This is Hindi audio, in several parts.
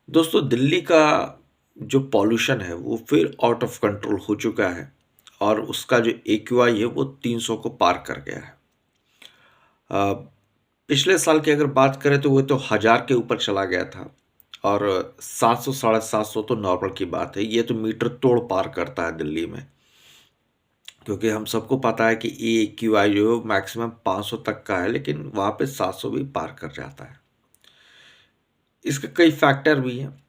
दोस्तों दिल्ली का जो पॉल्यूशन है वो फिर आउट ऑफ कंट्रोल हो चुका है और उसका जो एक्यूआई है वो 300 को पार कर गया है। अ, पिछले साल की अगर बात करें तो वो तो 1000 के ऊपर चला गया था और 700 साढ़े 700 तो नॉर्मल की बात है। ये तो मीटर तोड़ पार करता है दिल्ली में, क्योंकि हम सबको पता है कि ये एक्यूआई जो है मैक्सिमम 500 तक का है, लेकिन वहाँ पे 700 भी पार कर जाता है। इसके कई फैक्टर भी हैं,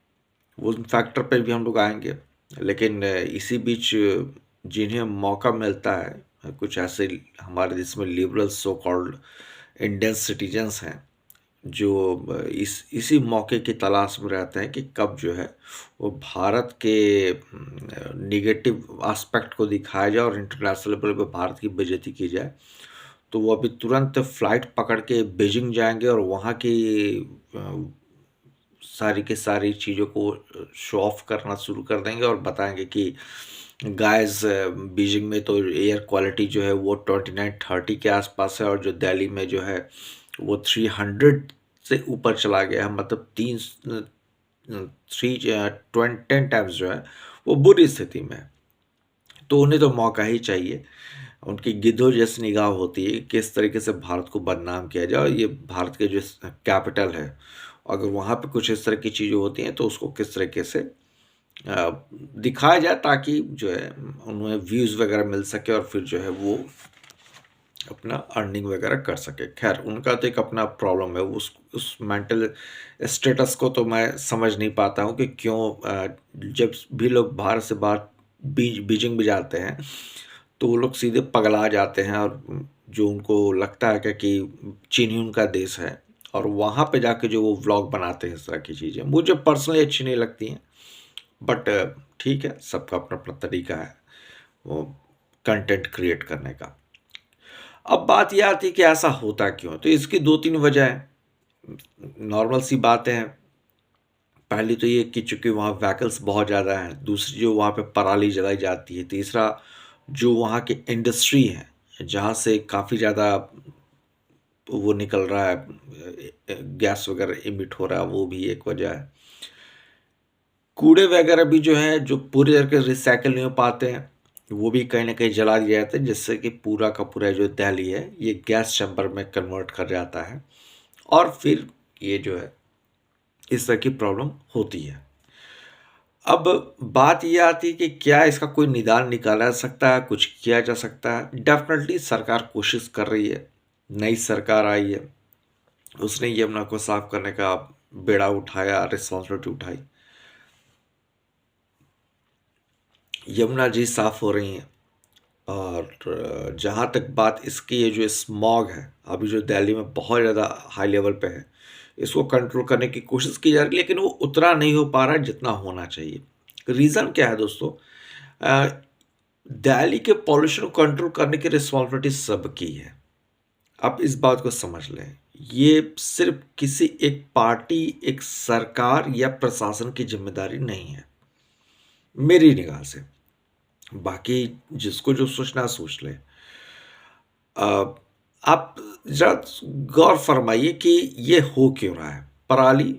उन फैक्टर पे भी हम लोग आएँगे। लेकिन इसी बीच जिन्हें मौका मिलता है, कुछ ऐसे हमारे देश में liberal so called Indian citizens हैं, जो इसी मौके की तलाश में रहते हैं कि कब जो है वो भारत के नेगेटिव एस्पेक्ट को दिखाया जाए और इंटरनेशनल लेवल पे भारत की बेइज़्ज़ती की जाए। तो वो अभी तुरंत फ्लाइट पकड़ के बीजिंग जाएँगे और वहाँ की अ, सारी की सारी चीज़ों को शो ऑफ करना शुरू कर देंगे और बताएँगे कि गाइज़, बीजिंग में तो एयर क्वालिटी जो है वो 29-30 के आसपास है और जो दिल्ली में जो है वो 300 से ऊपर चला गया है। मतलब 10 टाइम्स जो है वो बुरी स्थिति में है। तो उन्हें तो मौका ही चाहिए। उनकी गिद्धों जैसी निगाह होती है कि किस तरीके से भारत को बदनाम किया जाए, और ये भारत के जो कैपिटल है, अगर वहाँ पे कुछ इस तरह की चीज़ें होती हैं तो उसको किस तरीके से दिखाया जाए, ताकि जो है उन्हें व्यूज़ वगैरह मिल सके और फिर जो है वो अपना अर्निंग वगैरह कर सके। ख़ैर, उनका तो एक अपना प्रॉब्लम है, उस मेंटल स्टेटस को तो मैं समझ नहीं पाता हूँ कि क्यों जब भी लोग भारत से बाहर बीजिंग भी जाते हैं, तो वो लोग सीधे पगला जाते हैं और जो उनको लगता है क्या कि चीन ही उनका देश है, और वहाँ पे जाके जो वो व्लॉग बनाते हैं इस तरह की चीज़ें, मुझे पर्सनली अच्छी नहीं लगती हैं। बट ठीक है, सबका अपना-अपना तरीका है वो कंटेंट क्रिएट करने का। अब बात ये आती है कि ऐसा होता क्यों है? तो इसकी 2-3 वजह हैं। नॉर्मल सी बातें हैं। पहली तो ये कि चूँकि वहाँ व्हीकल्स बहुत ज़्यादा हैं, दूसरी जो वहाँ पे पराली जलाई जाती है, तीसरा जो वहाँ की इंडस्ट्री है, जहाँ से काफ़ी ज़्यादा वो निकल रहा है, गैस वगैरह इमिट हो रहा है, वो भी एक वजह है। कूड़े वगैरह भी जो हैं, जो पूरी तरह के रिसाइकिल नहीं हो पाते हैं, वो भी कहीं न कहीं जला दिया जाता है, जिससे कि पूरा का पूरा जो दिल्ली है, ये गैस चैम्बर में कन्वर्ट कर जाता है और फिर ये जो है, इस तरह की प्रॉब्लम होती है। अब बात ये आती है कि क्या इसका कोई निदान निकाला जा सकता है, कुछ किया जा सकता है? डेफ़िनेटली सरकार कोशिश कर रही है। नई सरकार आई है, उसने यमुना को साफ़ करने का बेड़ा उठाया, रिस्पॉन्सिबिलिटी उठाई। यमुना जी साफ़ हो रही हैं। और जहाँ तक बात इसकी, ये जो स्मॉग है, अभी जो दिल्ली में बहुत ज़्यादा हाई लेवल पे है, इसको कंट्रोल करने की कोशिश की जा रही है, लेकिन वो उतना नहीं हो पा रहा है जितना होना चाहिए। रीज़न क्या है दोस्तों? अ, दिल्ली के पॉल्यूशन को कंट्रोल करने की रिस्पॉन्सिबिलिटी सबकी है। आप इस बात को समझ लें, ये सिर्फ़ किसी एक पार्टी, एक सरकार या प्रशासन की ज़िम्मेदारी नहीं है, मेरी निगाह से। बाकी जिसको जो सोचना है सोच ले। अ, आप ज़रा गौर फरमाइए कि ये हो क्यों रहा है? पराली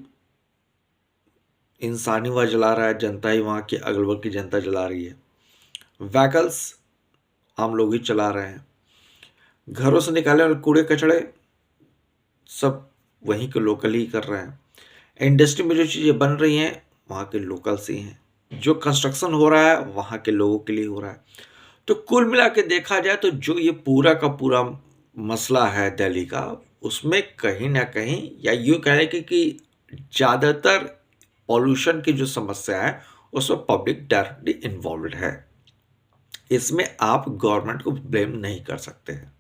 इंसान ही वहाँ जला रहा है, जनता ही वहाँ की अगल-बगल की जनता जला रही है। व्हीकल्स हम लोग ही चला रहे हैं। घरों से निकाले हुए कूड़े-कचरे सब वहीं के लोकल ही कर रहे हैं। इंडस्ट्री में जो चीज़ें बन रही हैं, वहाँ के लोकल्स ही हैं। जो कंस्ट्रक्शन हो रहा है, वहाँ के लोगों के लिए हो रहा है। तो कुल मिला के देखा जाए तो जो ये पूरा का पूरा मसला है दिल्ली का, उसमें कहीं न कहीं, या यूँ कहें कि ज़्यादातर पॉल्यूशन की जो समस्या है, उसमें पब्लिक डायरेक्टली इन्वॉल्व्ड है। इसमें आप गवर्नमेंट को ब्लेम नहीं कर सकते हैं।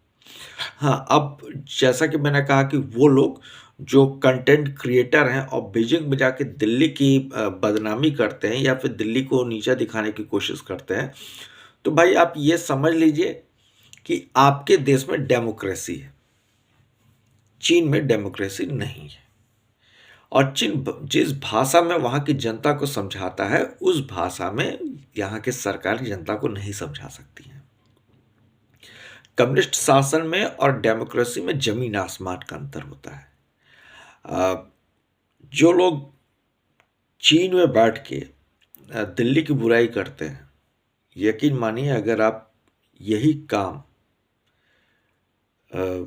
हाँ, अब जैसा कि मैंने कहा कि वो लोग जो कंटेंट क्रिएटर हैं और बीजिंग में जाके दिल्ली की बदनामी करते हैं या फिर दिल्ली को नीचा दिखाने की कोशिश करते हैं, तो भाई आप ये समझ लीजिए कि आपके देश में डेमोक्रेसी है, चीन में डेमोक्रेसी नहीं है। और जिस भाषा में वहाँ की जनता को समझाता है, उस भाषा में यहाँ की सरकार जनता को नहीं समझा सकती है। कम्युनिस्ट शासन में और डेमोक्रेसी में ज़मीन आसमान का अंतर होता है। अ, जो लोग चीन में बैठ के दिल्ली की बुराई करते हैं। यकीन मानिए, अगर आप यही काम अ,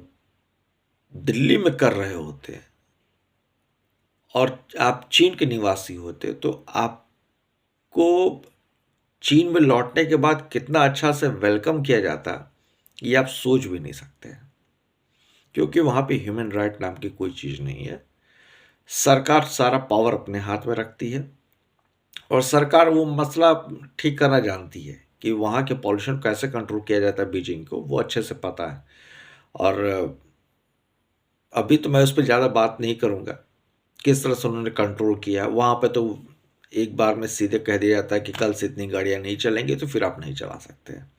दिल्ली में कर रहे होते और आप चीन के निवासी होते, तो आपको चीन में लौटने के बाद कितना अच्छा से वेलकम किया जाता, ये आप सोच भी नहीं सकते हैं। क्योंकि वहाँ पे ह्यूमन राइट नाम की कोई चीज़ नहीं है। सरकार सारा पावर अपने हाथ में रखती है और सरकार वो मसला ठीक करना जानती है कि वहाँ के पॉल्यूशन कैसे कंट्रोल किया जाता है। बीजिंग को वो अच्छे से पता है। और अभी तो मैं उस पर ज़्यादा बात नहीं करूँगा, किस तरह से उन्होंने कंट्रोल किया। वहाँ पे तो एक बार में सीधे कह दिया जाता है कि कल से इतनी गाड़ियाँ नहीं चलेंगी, तो फिर आप नहीं चला सकते हैं।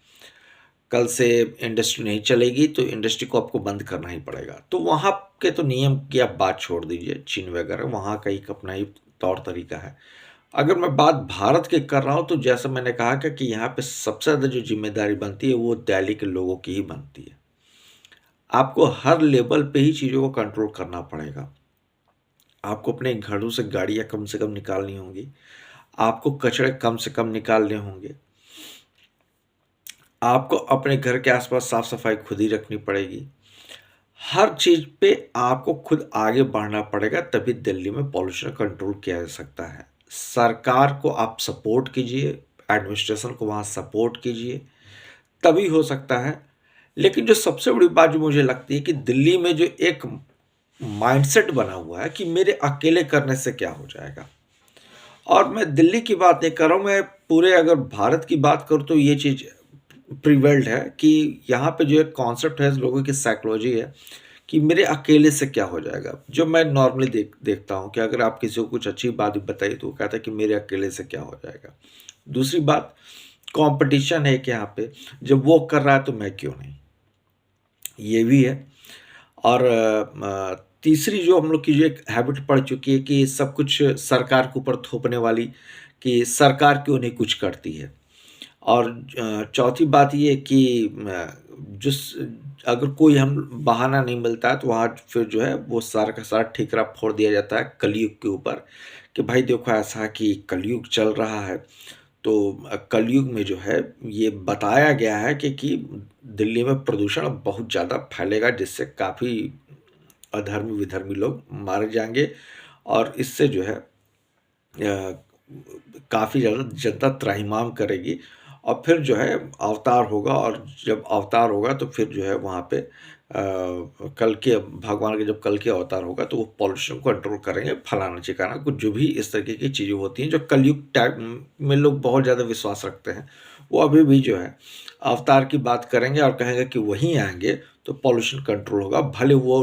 कल से इंडस्ट्री नहीं चलेगी तो इंडस्ट्री को आपको बंद करना ही पड़ेगा। तो वहाँ के तो नियम की आप बात छोड़ दीजिए, चीन वगैरह वहाँ का एक अपना ही तौर तरीका है। अगर मैं बात भारत की कर रहा हूँ, तो जैसा मैंने कहा कि यहाँ पे सबसे ज़्यादा जो जिम्मेदारी बनती है वो दिल्ली के लोगों की ही बनती है। आपको हर लेवल पे ही चीज़ों को कंट्रोल करना पड़ेगा। आपको अपने घरों से गाड़ियाँ कम से कम निकालनी होंगी, आपको कचरे कम से कम निकालने होंगे, आपको अपने घर के आसपास साफ सफाई खुद ही रखनी पड़ेगी। हर चीज़ पे आपको खुद आगे बढ़ना पड़ेगा, तभी दिल्ली में पॉल्यूशन कंट्रोल किया जा सकता है। सरकार को आप सपोर्ट कीजिए, एडमिनिस्ट्रेशन को वहाँ सपोर्ट कीजिए, तभी हो सकता है। लेकिन जो सबसे बड़ी बात जो मुझे लगती है कि दिल्ली में जो एक माइंडसेट बना हुआ है कि मेरे अकेले करने से क्या हो जाएगा। और मैं दिल्ली की बात नहीं कर रहा हूँ, मैं पूरे अगर भारत की बात करूँ तो ये चीज़ प्रिवेल्ड है कि यहाँ पे जो एक कॉन्सेप्ट है लोगों की साइकोलॉजी है कि मेरे अकेले से क्या हो जाएगा। जो मैं नॉर्मली देखता हूँ कि अगर आप किसी को कुछ अच्छी बात बताइए तो वो कहता है कि मेरे अकेले से क्या हो जाएगा। दूसरी बात, कंपटीशन है कि यहाँ पे जब वो कर रहा है तो मैं क्यों नहीं, ये भी है। और तीसरी जो हम लोग की जो एक हैबिट पड़ चुकी है कि सब कुछ सरकार के ऊपर थोपने वाली, कि सरकार क्यों नहीं कुछ करती है। और चौथी बात ये कि जिस अगर कोई हम बहाना नहीं मिलता है तो वहाँ फिर जो है वो सारा का सारा ठिकरा फोड़ दिया जाता है कलयुग के ऊपर कि भाई देखो ऐसा कि कलयुग चल रहा है। तो कलयुग में जो है ये बताया गया है कि दिल्ली में प्रदूषण बहुत ज़्यादा फैलेगा, जिससे काफ़ी अधर्मी विधर्मी लोग मारे जाएंगे और इससे जो है काफ़ी ज़्यादा जनता त्राहिमाम करेगी। और फिर जो है अवतार होगा, और जब अवतार होगा तो फिर जो है वहाँ पे कल के भगवान के जब कल के अवतार होगा तो वो पॉल्यूशन को कंट्रोल करेंगे, फलाना चिकाना कुछ जो भी इस तरीके की चीज़ें होती हैं जो कलयुग टाइम में लोग बहुत ज़्यादा विश्वास रखते हैं, वो अभी भी जो है अवतार की बात करेंगे और कहेंगे कि वहीं आएंगे तो पॉल्यूशन कंट्रोल होगा। भले वो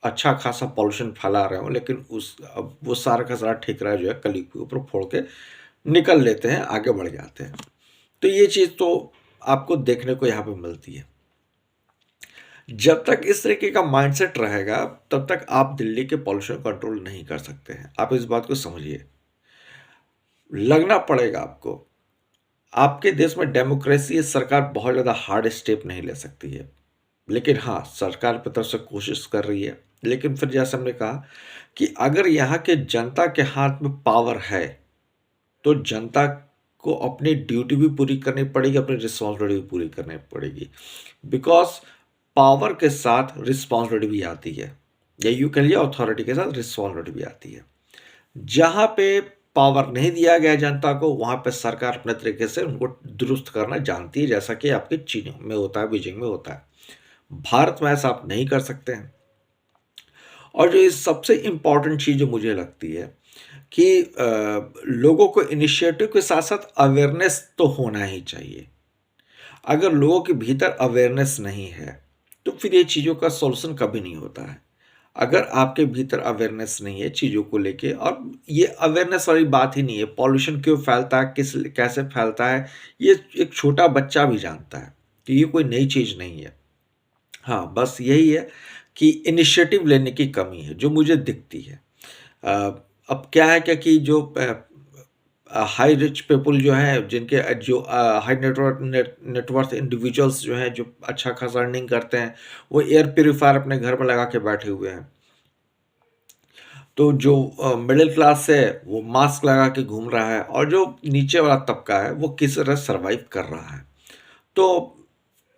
अच्छा खासा पॉल्यूशन फैला रहे हो, लेकिन उस अब वो सारा का सारा ठिकरा जो है कलयुग के ऊपर फोड़ के निकल लेते हैं, आगे बढ़ जाते हैं। तो ये चीज़ तो आपको देखने को यहाँ पे मिलती है। जब तक इस तरीके का माइंडसेट रहेगा तब तक आप दिल्ली के पॉल्यूशन कंट्रोल नहीं कर सकते हैं। आप इस बात को समझिए, लगना पड़ेगा आपको। आपके देश में डेमोक्रेसी है, सरकार बहुत ज़्यादा हार्ड स्टेप नहीं ले सकती है, लेकिन हाँ सरकार की तरफ से कोशिश कर रही है। लेकिन फिर जैसे हमने कहा कि अगर यहाँ के जनता के हाथ में पावर है तो जनता को अपनी ड्यूटी भी पूरी करनी पड़ेगी, अपनी रिस्पॉन्सिबिलिटी भी पूरी करनी पड़ेगी। बिकॉज पावर के साथ रिस्पॉन्सिबिलिटी भी आती है, या यूँ कह लीजिए अथॉरिटी के साथ रिस्पॉन्सिबिलिटी भी आती है। जहाँ पे पावर नहीं दिया गया जनता को, वहाँ पे सरकार अपने तरीके से उनको दुरुस्त करना जानती है, जैसा कि आपके चीन में होता है, बीजिंग में होता है। भारत में ऐसा आप नहीं कर सकते हैं। और जो इस सबसे इम्पॉर्टेंट चीज़ जो मुझे लगती है कि लोगों को इनिशिएटिव के साथ साथ अवेयरनेस तो होना ही चाहिए। अगर लोगों के भीतर अवेयरनेस नहीं है तो फिर ये चीज़ों का सॉल्यूशन कभी नहीं होता है। अगर आपके भीतर अवेयरनेस नहीं है चीज़ों को लेके, और ये अवेयरनेस वाली बात ही नहीं है, पॉल्यूशन क्यों फैलता है, किस कैसे फैलता है, ये एक छोटा बच्चा भी जानता है कि ये कोई नई चीज़ नहीं है। हाँ, बस यही है कि इनिशिएटिव लेने की कमी है जो मुझे दिखती है। अ, अब क्या है क्या कि जो हाई रिच पीपल जो हैं, जिनके जो हाई नेटवर्थ इंडिविजुअल्स जो हैं, जो अच्छा खासा अर्निंग करते हैं, वो एयर प्योरीफायर अपने घर में लगा के बैठे हुए हैं। तो जो मिडिल क्लास है वो मास्क लगा के घूम रहा है, और जो नीचे वाला तबका है वो किस तरह सर्वाइव कर रहा है। तो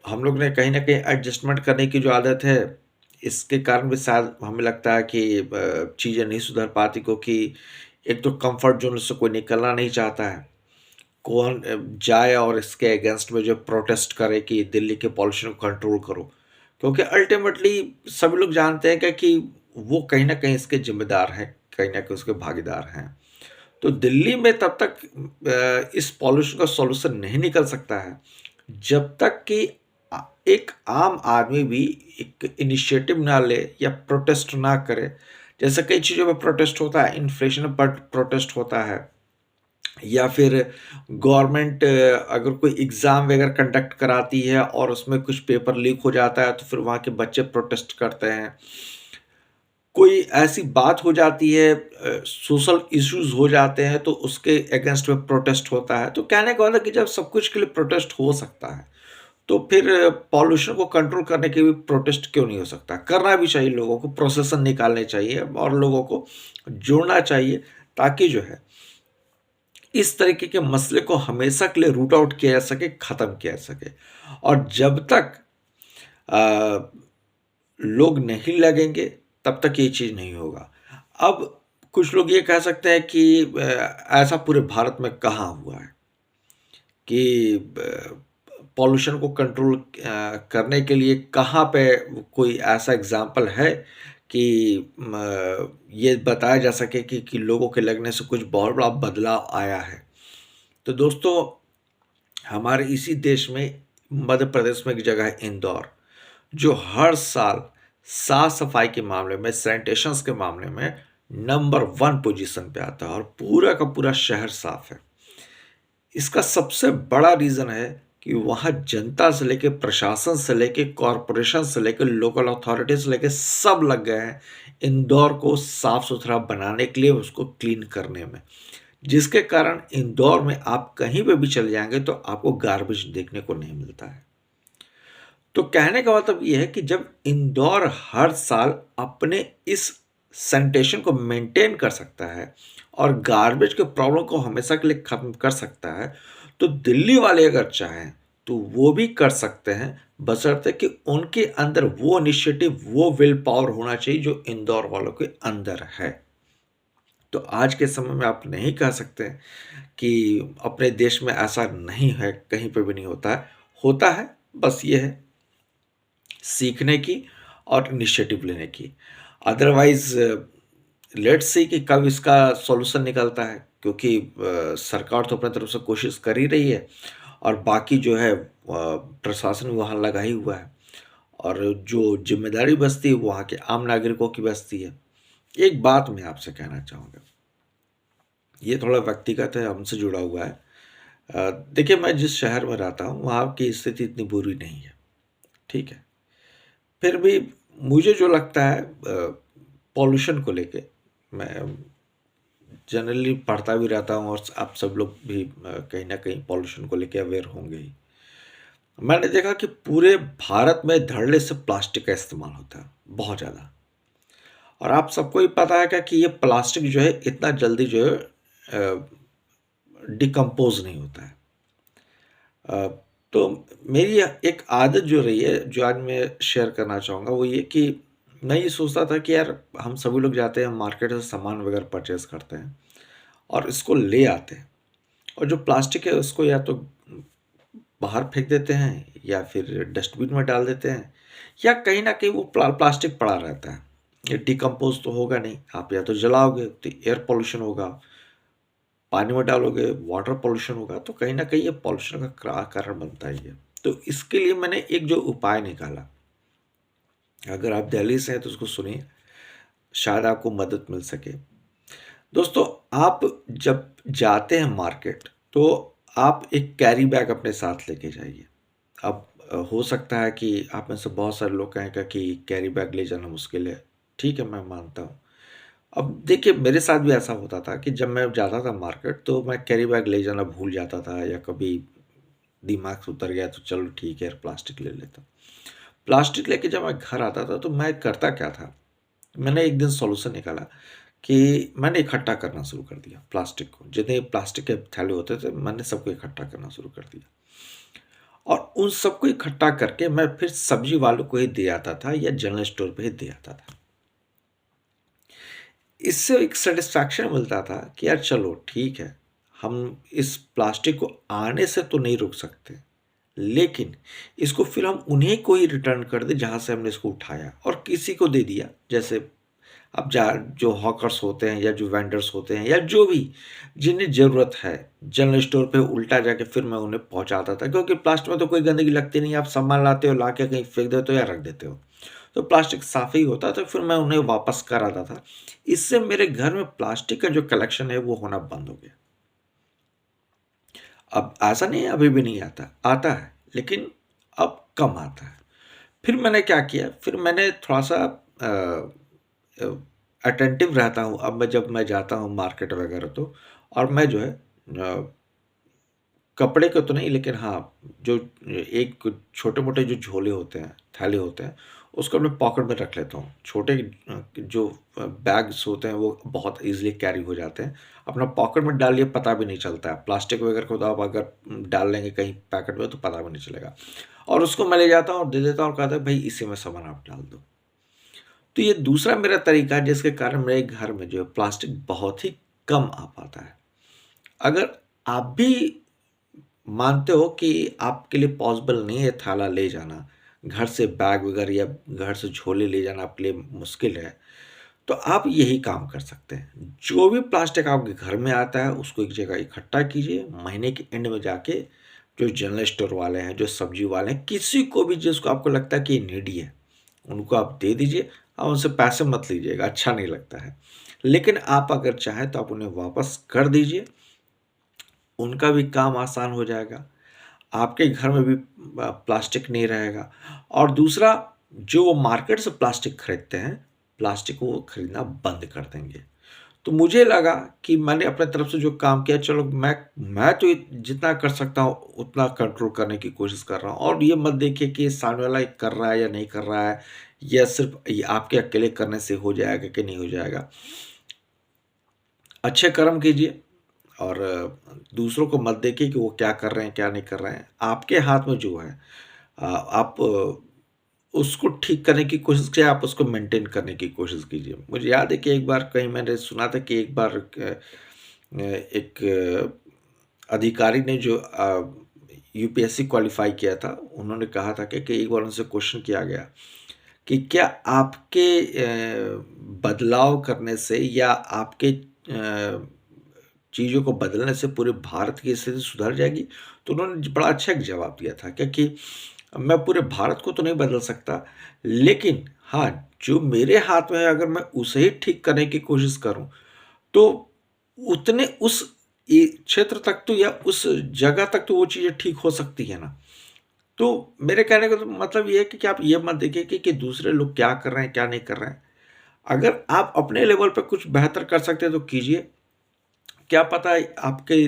हम लोग ने कहीं न कहीं एडजस्टमेंट करने की जो आदत है, इसके कारण भी शायद हमें लगता है कि चीज़ें नहीं सुधर पाती, क्योंकि एक तो कम्फर्ट ज़ोन से कोई निकलना नहीं चाहता है। कौन जाए और इसके अगेंस्ट में जो प्रोटेस्ट करे कि दिल्ली के पॉल्यूशन को कंट्रोल करो। क्योंकि अल्टीमेटली सभी लोग जानते हैं कि वो कहीं न कहीं इसके ज़िम्मेदार हैं, कहीं न कहीं उसके भागीदार हैं। तो दिल्ली में तब तक इस पॉल्यूशन का सॉल्यूशन नहीं निकल सकता है, जब तक कि एक आम आदमी भी एक इनिशिएटिव ना ले या प्रोटेस्ट ना करे। जैसे कई चीज़ों पे प्रोटेस्ट होता है, इन्फ्लेशन पर प्रोटेस्ट होता है, या फिर गवर्नमेंट अगर कोई एग्ज़ाम वगैरह कंडक्ट कराती है और उसमें कुछ पेपर लीक हो जाता है, तो फिर वहाँ के बच्चे प्रोटेस्ट करते हैं। कोई ऐसी बात हो जाती है, सोशल इश्यूज़ हो जाते हैं, तो उसके अगेंस्ट में प्रोटेस्ट होता है। तो कहने का मतलब है कि जब सब कुछ के लिए प्रोटेस्ट हो सकता है, तो फिर पॉल्यूशन को कंट्रोल करने के भी प्रोटेस्ट क्यों नहीं हो सकता? करना भी चाहिए, लोगों को प्रोसेशन निकालने चाहिए और लोगों को जोड़ना चाहिए, ताकि जो है इस तरीके के मसले को हमेशा के लिए रूट आउट किया जा सके, ख़त्म किया जा सके। और जब तक अ, लोग नहीं लगेंगे, तब तक ये चीज़ नहीं होगा। अब कुछ लोग ये कह सकते हैं कि ऐसा पूरे भारत में कहाँ हुआ है कि पॉल्यूशन को कंट्रोल करने के लिए कहाँ पे कोई ऐसा एग्ज़ाम्पल है कि ये बताया जा सके कि लोगों के लगने से कुछ बहुत बड़ा बदलाव आया है। तो दोस्तों, हमारे इसी देश में मध्य प्रदेश में एक जगह है इंदौर, जो हर साल साफ-सफाई के मामले में, सैनिटेशंस के मामले में नंबर 1 पोज़ीशन पे आता है, और पूरा का पूरा शहर साफ है। इसका सबसे बड़ा रीज़न है कि वहाँ जनता से लेके, प्रशासन से लेके, कॉर्पोरेशन से लेके, लोकल अथॉरिटी से लेके सब लग गए हैं इंदौर को साफ-सुथरा बनाने के लिए, उसको क्लीन करने में। जिसके कारण इंदौर में आप कहीं पे भी चले जाएँगे तो आपको गार्बेज देखने को नहीं मिलता है। तो कहने का मतलब ये है कि जब इंदौर हर साल अपने इस सैनिटेशन को मेंटेन कर सकता है और गार्बेज के प्रॉब्लम को हमेशा के लिए खत्म कर सकता है, तो दिल्ली वाले अगर चाहें तो वो भी कर सकते हैं, बशर्ते कि उनके अंदर वो इनिशिएटिव, वो विल पावर होना चाहिए जो इंदौर वालों के अंदर है। तो आज के समय में आप नहीं कह सकते कि अपने देश में ऐसा नहीं है, कहीं पे भी नहीं होता है। होता है, बस ये है सीखने की और इनिशिएटिव लेने की। अदरवाइज़ लेट्स सी कि कब इसका सॉल्यूशन निकलता है, क्योंकि सरकार तो अपनी तरफ से कोशिश कर ही रही है, और बाकी जो है प्रशासन भी वहाँ लगा ही हुआ है, और जो ज़िम्मेदारी बचती है वो वहाँ के आम नागरिकों की बचती है। एक बात मैं आपसे कहना चाहूँगा, ये थोड़ा व्यक्तिगत है, हमसे जुड़ा हुआ है। देखिए, मैं जिस शहर में रहता हूँ वहाँ की स्थिति इतनी बुरी नहीं है, ठीक है? फिर भी मुझे जो लगता है पॉल्यूशन को लेके, मैं जनरली पढ़ता भी रहता हूँ, और आप सब लोग भी कहीं न कहीं पॉल्यूशन को लेके अवेयर होंगे ही। मैंने देखा कि पूरे भारत में धड़ल्ले से प्लास्टिक का इस्तेमाल होता है, बहुत ज़्यादा। और आप सबको ही पता है क्या कि ये प्लास्टिक जो है इतना जल्दी जो है डिकम्पोज़ नहीं होता है। अ, तो मेरी एक आदत जो रही है, जो आज मैं शेयर करना चाहूँगा, वो ये कि मैं ये सोचता था कि यार हम सभी लोग जाते हैं मार्केट से सामान वगैरह परचेज़ करते हैं और इसको ले आते हैं, और जो प्लास्टिक है उसको या तो बाहर फेंक देते हैं या फिर डस्टबिन में डाल देते हैं, या कहीं न कहीं वो प्लास्टिक पड़ा रहता है। ये डिकम्पोज़ तो होगा नहीं, आप या तो जलाओगे तो एयर पॉल्यूशन होगा, पानी में डालोगे वाटर पॉल्यूशन होगा, तो कहीं न कहीं ये पॉल्यूशन का कारण बनता ही है। तो इसके लिए मैंने एक जो उपाय निकाला, अगर आप दिल्ली से हैं तो उसको सुनिए, शायद आपको मदद मिल सके। दोस्तों, आप जब जाते हैं मार्केट, तो आप एक कैरी बैग अपने साथ लेके जाइए। अब हो सकता है कि आप में से बहुत सारे लोग कहेंगे कि कैरी बैग ले जाना मुश्किल है। ठीक है, मैं मानता हूँ। अब देखिए, मेरे साथ भी ऐसा होता था कि जब मैं जाता था मार्केट, तो मैं कैरी बैग ले जाना भूल जाता था, या कभी दिमाग से उतर गया तो चलो ठीक है यार, प्लास्टिक ले लेता हूँ। प्लास्टिक लेके जब मैं घर आता था तो मैं करता क्या था, मैंने एक दिन सॉल्यूशन निकाला कि मैंने इकट्ठा करना शुरू कर दिया प्लास्टिक को। जितने प्लास्टिक के थैले होते थे, मैंने सबको इकट्ठा करना शुरू कर दिया और उन सबको इकट्ठा करके मैं फिर सब्जी वालों को ही दे आता था या जनरल स्टोर पे ही दे आता था। इससे एक सैटिस्फैक्शन मिलता था कि यार चलो ठीक है, हम इस प्लास्टिक को आने से तो नहीं रोक सकते, लेकिन इसको फिर हम उन्हीं को ही रिटर्न कर दें जहाँ से हमने इसको उठाया और किसी को दे दिया। जैसे अब जा जो हॉकर्स होते हैं या जो वेंडर्स होते हैं या जो भी जिन्हें ज़रूरत है, जनरल स्टोर पे उल्टा जाके फिर मैं उन्हें पहुँचाता था, क्योंकि प्लास्टिक में तो कोई गंदगी लगती नहीं है। आप सामान लाते हो, लाके कहीं फेंक देते हो या रख देते हो, तो प्लास्टिक साफ़ ही होता है, तो फिर मैं उन्हें वापस कर आता था। इससे मेरे घर में प्लास्टिक का जो कलेक्शन है वो होना बंद हो गया। अब ऐसा नहीं है अभी भी नहीं आता, आता है, लेकिन अब कम आता है। फिर मैंने क्या किया, फिर मैंने थोड़ा-सा अटेंटिव रहता हूँ अब मैं, जब मैं जाता हूँ मार्केट वगैरह तो, और मैं जो है कपड़े के तो नहीं, लेकिन हाँ, जो एक छोटे-मोटे जो झोले होते हैं, थैले होते हैं, उसको अपने पॉकेट में रख लेता हूँ। छोटे जो बैग्स होते हैं वो बहुत ईज़िली कैरी हो जाते हैं। अपना पॉकेट में डालिए, पता भी नहीं चलता है। प्लास्टिक वगैरह को तो आप अगर डाल लेंगे कहीं पैकेट में तो पता भी नहीं चलेगा। और उसको मैं ले जाता हूँ और दे देता हूँ और कहता है भई इसी में सामान आप डाल दो। तो ये दूसरा मेरा तरीका है जिसके कारण मेरे घर में जो है प्लास्टिक बहुत ही कम आ पाता है। अगर आप भी मानते हो कि आपके लिए पॉसिबल नहीं है थैला ले जाना, घर से बैग वगैरह या घर से झोले ले जाना आपके लिए मुश्किल है, तो आप यही काम कर सकते हैं। जो भी प्लास्टिक आपके घर में आता है उसको एक जगह इकट्ठा कीजिए, महीने के एंड में जाके जो जनरल स्टोर वाले हैं, जो सब्जी वाले हैं, किसी को भी जिसको आपको लगता है कि ये नीडी है, उनको आप दे दीजिए। आप उनसे पैसे मत लीजिएगा, अच्छा नहीं लगता है। लेकिन आप अगर चाहें तो आप उन्हें वापस कर दीजिए, उनका भी काम आसान हो जाएगा, आपके घर में भी प्लास्टिक नहीं रहेगा। और दूसरा, जो वो मार्केट से प्लास्टिक खरीदते हैं, प्लास्टिक को वो खरीदना बंद कर देंगे। तो मुझे लगा कि मैंने अपने तरफ से जो काम किया, चलो मैं तो जितना कर सकता हूँ उतना कंट्रोल करने की कोशिश कर रहा हूँ। और ये मत देखिए कि सामने वाला कर रहा है या नहीं कर रहा है, या सिर्फ ये आपके अकेले करने से हो जाएगा कि नहीं हो जाएगा। अच्छे कर्म कीजिए और दूसरों को मत देखिए कि वो क्या कर रहे हैं, क्या नहीं कर रहे हैं। आपके हाथ में जो है, आप उसको ठीक करने की कोशिश कीजिए, आप उसको मेंटेन करने की कोशिश कीजिए। मुझे याद है कि एक बार कहीं मैंने सुना था कि एक बार एक अधिकारी ने जो यूपीएससी क्वालीफाई किया था, उन्होंने कहा था कि एक बार उनसे क्वेश्चन किया गया कि क्या आपके बदलाव करने से या आपके चीज़ों को बदलने से पूरे भारत की स्थिति सुधर जाएगी? तो उन्होंने बड़ा अच्छा एक जवाब दिया था, क्योंकि मैं पूरे भारत को तो नहीं बदल सकता, लेकिन हाँ, जो मेरे हाथ में है अगर मैं उसे ही ठीक करने की कोशिश करूँ, तो उतने उस क्षेत्र तक तो या उस जगह तक तो वो चीज़ें ठीक हो सकती है ना। तो मेरे कहने का तो मतलब ये है कि आप ये मत देखिए कि दूसरे लोग क्या कर रहे हैं, क्या नहीं कर रहे हैं। अगर आप अपने लेवल पे कुछ बेहतर कर सकते हैं तो कीजिए। क्या पता है आपके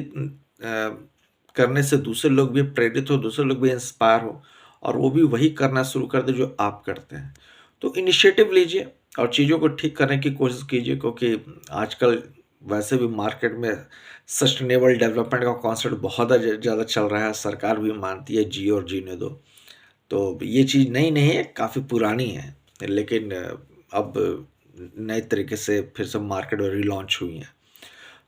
करने से दूसरे लोग भी प्रेरित हो, दूसरे लोग भी इंस्पायर हो और वो भी वही करना शुरू कर दें जो आप करते हैं। तो इनिशिएटिव लीजिए और चीज़ों को ठीक करने की कोशिश कीजिए, क्योंकि आजकल वैसे भी मार्केट में सस्टेनेबल डेवलपमेंट का कॉन्सेप्ट बहुत ज़्यादा चल रहा है। सरकार भी मानती है जियो और जीने दो। तो ये चीज़ नई नहीं है, काफ़ी पुरानी है, लेकिन अब नए तरीके से फिर से मार्केट में रीलॉन्च हुई हैं।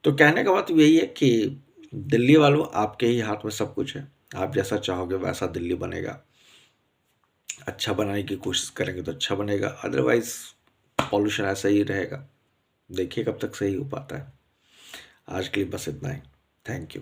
तो कहने का मतलब यही है कि दिल्ली वालों, आपके ही हाथ में सब कुछ है। आप जैसा चाहोगे वैसा दिल्ली बनेगा। अच्छा बनाने की कोशिश करेंगे तो अच्छा बनेगा, अदरवाइज़ पॉल्यूशन ऐसा ही रहेगा। देखिए कब तक सही हो पाता है। आज के लिए बस इतना ही। Thank you.